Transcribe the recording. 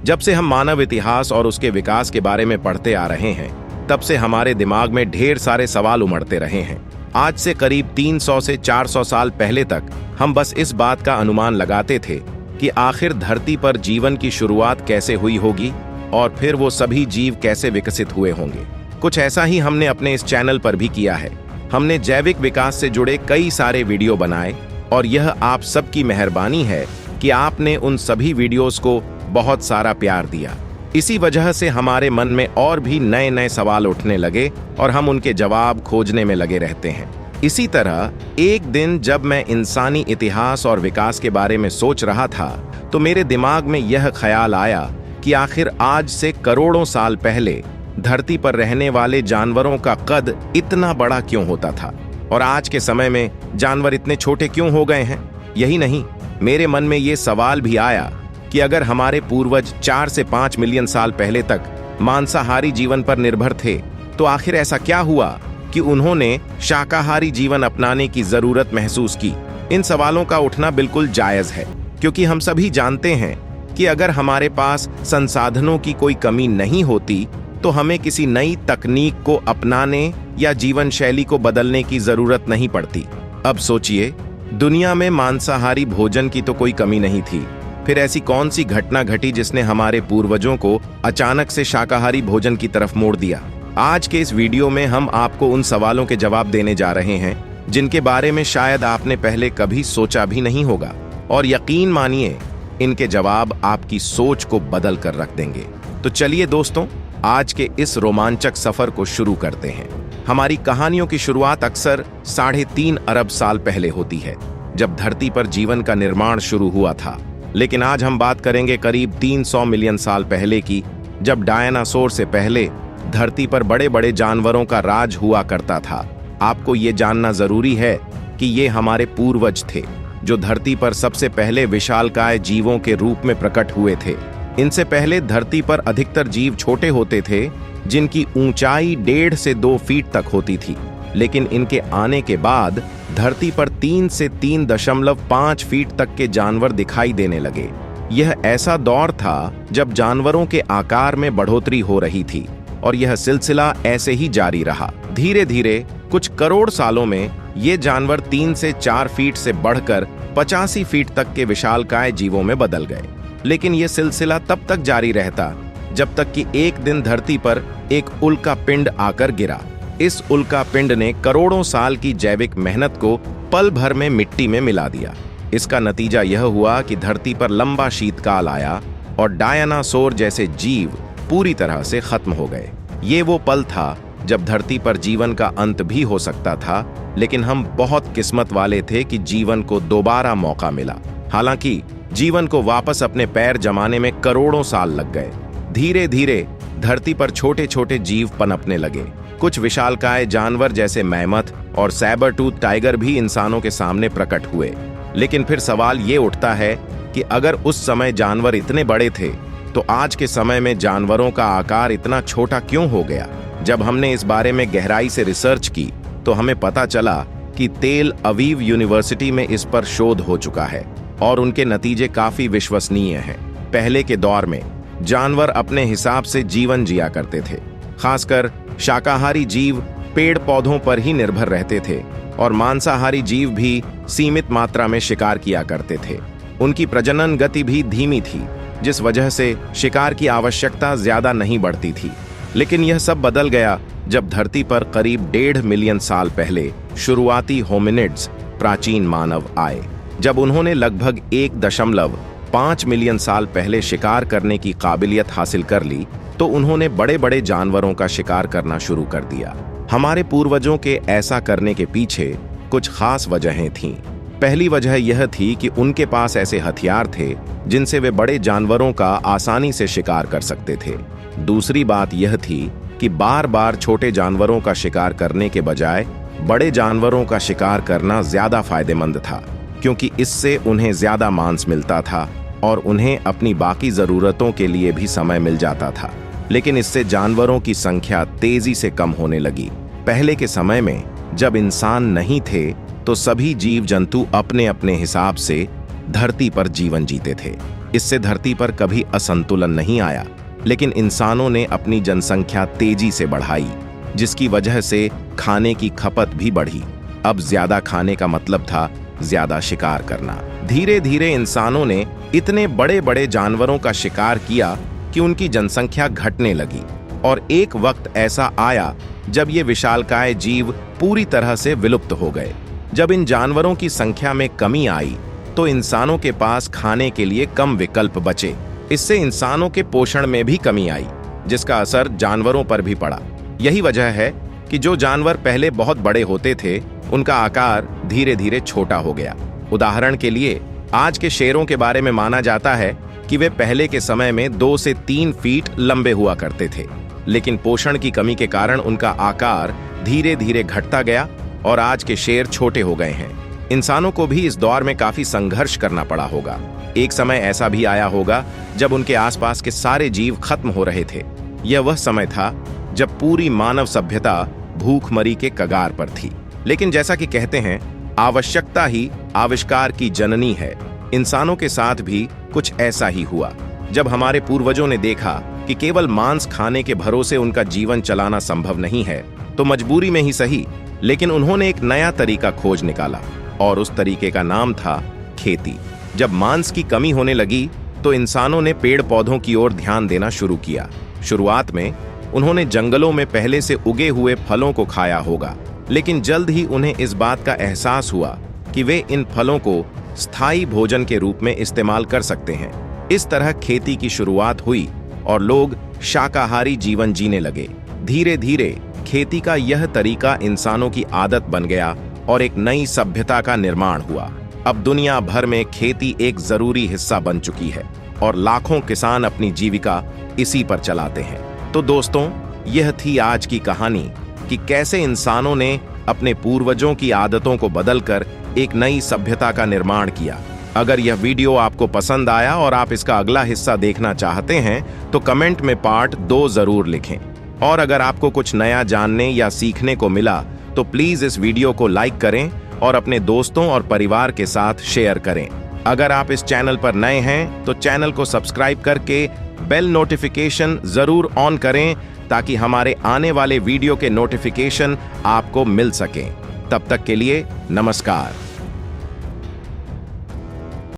जब से हम मानव इतिहास और उसके विकास के बारे में पढ़ते आ रहे हैं, तब से हमारे दिमाग में ढेर सारे सवाल उमड़ते रहे हैं। आज से करीब 300 से 400 साल पहले तक हम बस इस बात का अनुमान लगाते थे कि आखिर धरती पर जीवन की शुरुआत कैसे हुई होगी और फिर वो सभी जीव कैसे विकसित हुए होंगे। कुछ ऐसा ही हमने अपने इस चैनल पर भी किया है। हमने जैविक विकास से जुड़े कई सारे वीडियो बनाए और यह आप सबकी मेहरबानी है कि आपने उन सभी वीडियोस को बहुत सारा प्यार दिया। इसी वजह से हमारे मन में और भी नए नए सवाल उठने लगे और हम उनके जवाब खोजने में लगे रहते हैं। इसी तरह एक दिन जब मैं इंसानी इतिहास और विकास के बारे में सोच रहा था, तो मेरे दिमाग में यह ख्याल आया कि आखिर आज से करोड़ों साल पहले धरती पर रहने वाले जानवरों का कद इतना बड़ा क्यों होता था और आज के समय में जानवर इतने छोटे क्यों हो गए हैं। यही नहीं, मेरे मन में ये सवाल भी आया कि अगर हमारे पूर्वज 4 से 5 मिलियन साल पहले तक मांसाहारी जीवन पर निर्भर थे, तो आखिर ऐसा क्या हुआ कि उन्होंने शाकाहारी जीवन अपनाने की जरूरत महसूस की। इन सवालों का उठना बिल्कुल जायज है, क्योंकि हम सभी जानते हैं कि अगर हमारे पास संसाधनों की कोई कमी नहीं होती तो हमें किसी नई तकनीक को अपनाने या जीवन शैली को बदलने की जरूरत नहीं पड़ती। अब सोचिए, दुनिया में मांसाहारी भोजन की तो कोई कमी नहीं थी, फिर ऐसी कौन सी घटना घटी जिसने हमारे पूर्वजों को अचानक से शाकाहारी भोजन की तरफ मोड़ दिया। आज के इस वीडियो में हम आपको उन सवालों के जवाब देने जा रहे हैं जिनके बारे में शायद आपने पहले कभी सोचा भी नहीं होगा, और यकीन मानिए इनके जवाब आपकी सोच को बदल कर रख देंगे। तो चलिए दोस्तों, आज के इस रोमांचक सफर को शुरू करते हैं। हमारी कहानियों की शुरुआत अक्सर 3.5 अरब साल पहले होती है, जब धरती पर जीवन का निर्माण शुरू हुआ था। लेकिन आज हम बात करेंगे करीब 300 मिलियन साल पहले की, जब डायनासोर से पहले धरती पर बड़े बड़े जानवरों का राज हुआ करता था। आपको ये जानना जरूरी है कि ये हमारे पूर्वज थे, जो धरती पर सबसे पहले विशालकाय जीवों के रूप में प्रकट हुए थे। इनसे पहले धरती पर अधिकतर जीव छोटे होते थे, जिनकी ऊंचाई 1.5 से 2 फीट तक होती थी। लेकिन इनके आने के बाद धरती पर 3 से 3.5 फीट तक के जानवर दिखाई देने लगे। यह ऐसा दौर था जब जानवरों के आकार में बढ़ोतरी हो रही थी, और यह सिलसिला ऐसे ही जारी रहा। धीरे धीरे कुछ करोड़ सालों में ये जानवर 3 से 4 फीट से बढ़कर 85 फीट तक के विशालकाय जीवों में बदल गए। लेकिन यह सिलसिला तब तक जारी रहता जब तक कि एक दिन धरती पर एक उल्का पिंड आकर गिरा। इस उल्का पिंड ने करोड़ों साल की जैविक मेहनत को पल भर में मिट्टी में मिला दिया। इसका नतीजा यह हुआ कि धरती पर लंबा शीतकाल आया और डायनासोर जैसे जीव पूरी तरह से खत्म हो गए। ये वो पल था जब धरती पर जीवन का अंत भी हो सकता था, लेकिन हम बहुत किस्मत वाले थे कि जीवन को दोबारा मौका मिला। हालांकि जीवन को वापस अपने पैर जमाने में करोड़ों साल लग गए। धीरे धीरे धरती पर छोटे छोटे जीव पनपने लगे। कुछ विशालकाय जानवर जैसे मैमथ और सैबर टूथ टाइगर भी इंसानों के सामने प्रकट हुए। लेकिन फिर सवाल ये उठता है कि अगर उस समय जानवर इतने बड़े थे, तो आज के समय में जानवरों का आकार इतना छोटा क्यों हो गया। जब हमने इस बारे में गहराई से रिसर्च की, तो हमें पता चला कि तेल अवीव यूनिवर्सिटी में इस पर शोध हो चुका है और उनके नतीजे काफी विश्वसनीय हैं। पहले के दौर में जानवर अपने हिसाब से जीवन जिया करते थे। खासकर शाकाहारी जीव पेड़ पौधों पर ही निर्भर रहते थे, और मांसाहारी जीव भी सीमित मात्रा में शिकार किया करते थे। उनकी प्रजनन गति भी धीमी थी, जिस वजह से शिकार की आवश्यकता ज्यादा नहीं बढ़ती थी। लेकिन यह सब बदल गया जब धरती पर करीब 1.5 मिलियन साल पहले शुरुआती होमिनिड्स, प्राचीन मानव आए। जब उन्होंने लगभग 1.5 मिलियन साल पहले शिकार करने की काबिलियत हासिल कर ली, तो उन्होंने बड़े बड़े जानवरों का शिकार करना शुरू कर दिया। हमारे पूर्वजों के ऐसा करने के पीछे कुछ खास वजहें थीं। पहली वजह यह थी कि उनके पास ऐसे हथियार थे जिनसे वे बड़े जानवरों का आसानी से शिकार कर सकते थे। दूसरी बात यह थी कि बार बार छोटे जानवरों का शिकार करने के बजाय बड़े जानवरों का शिकार करना ज्यादा फायदेमंद था, क्योंकि इससे उन्हें ज्यादा मांस मिलता था और उन्हें अपनी बाकी जरूरतों के लिए भी समय मिल जाता था। लेकिन इससे जानवरों की संख्या तेजी से कम होने लगी। पहले के समय में जब इंसान नहीं थे, तो सभी जीव जंतु अपने अपने हिसाब से धरती पर जीवन जीते थे। इससे धरती पर कभी असंतुलन नहीं आया, लेकिन इंसानों ने अपनी जनसंख्या तेजी से बढ़ाई, जिसकी वजह से खाने की खपत भी बढ़ी। अब ज्यादा खाने का मतलब था ज्यादा शिकार करना। धीरे धीरे इंसानों ने इतने बड़े बड़े जानवरों का शिकार किया कि उनकी जनसंख्या घटने लगी, और एक वक्त ऐसा आया जब ये विशालकाय जीव पूरी तरह से विलुप्त हो गए। जब इन जानवरों की संख्या में कमी आई तो इंसानों के पास खाने के लिए कम विकल्प बचे। इससे इंसानों के पोषण में भी कमी आई, जिसका असर जानवरों पर भी पड़ा। यही वजह है कि जो जानवर पहले बहुत बड़े होते थे, उनका आकार धीरे धीरे छोटा हो गया। उदाहरण के लिए आज के शेरों के बारे में माना जाता है कि वे पहले के समय में 2 से 3 फीट लंबे हुआ करते थे, लेकिन पोषण की कमी के कारण उनका आकार धीरे धीरे घटता गया और आज के शेर छोटे हो गए हैं। इंसानों को भी इस दौर में काफी संघर्ष करना पड़ा होगा। एक समय ऐसा भी आया होगा जब उनके आसपास के सारे जीव खत्म हो रहे थे। यह वह समय था जब पूरी मानव सभ्यता भूखमरी के कगार पर थी। लेकिन जैसा कि कहते हैं, आवश्यकता ही आविष्कार की जननी है। इंसानों के साथ भी कुछ ऐसा ही हुआ। जब हमारे पूर्वजों ने देखा कि केवल मांस खाने के भरोसे उनका जीवन चलाना संभव नहीं है, तो मजबूरी में ही सही, लेकिन उन्होंने एक नया तरीका खोज निकाला, और उस तरीके का नाम था खेती। जब मांस की कमी होने लगी तो इंसानों ने पेड़ पौधों की ओर ध्यान देना शुरू किया। शुरुआत में उन्होंने जंगलों में पहले से उगे हुए फलों को खाया होगा, लेकिन जल्द ही उन्हें इस बात का एहसास हुआ कि वे इन फलों को स्थायी भोजन के रूप में इस्तेमाल कर सकते हैं। इस तरह खेती की शुरुआत हुई और लोग शाकाहारी जीवन जीने लगे। धीरे धीरे खेती का यह तरीका इंसानों की आदत बन गया और एक नई सभ्यता का निर्माण हुआ। अब दुनिया भर में खेती एक जरूरी हिस्सा बन चुकी है और लाखों किसान अपनी जीविका इसी पर चलाते हैं। तो दोस्तों, यह थी आज की कहानी कि कैसे इंसानों ने अपने पूर्वजों की आदतों को बदलकर एक नई सभ्यता का निर्माण किया। अगर यह वीडियो आपको पसंद आया और आप इसका अगला हिस्सा देखना चाहते हैं तो कमेंट में पार्ट 2 जरूर लिखें। और अगर आपको कुछ नया जानने या सीखने को मिला तो प्लीज इस वीडियो को लाइक करें और अपने दोस्तों और परिवार के साथ शेयर करें। अगर आप इस चैनल पर नए हैं तो चैनल को सब्सक्राइब करके बेल नोटिफिकेशन जरूर ऑन करें, ताकि हमारे आने वाले वीडियो के नोटिफिकेशन आपको मिल सकें। तब तक के लिए नमस्कार।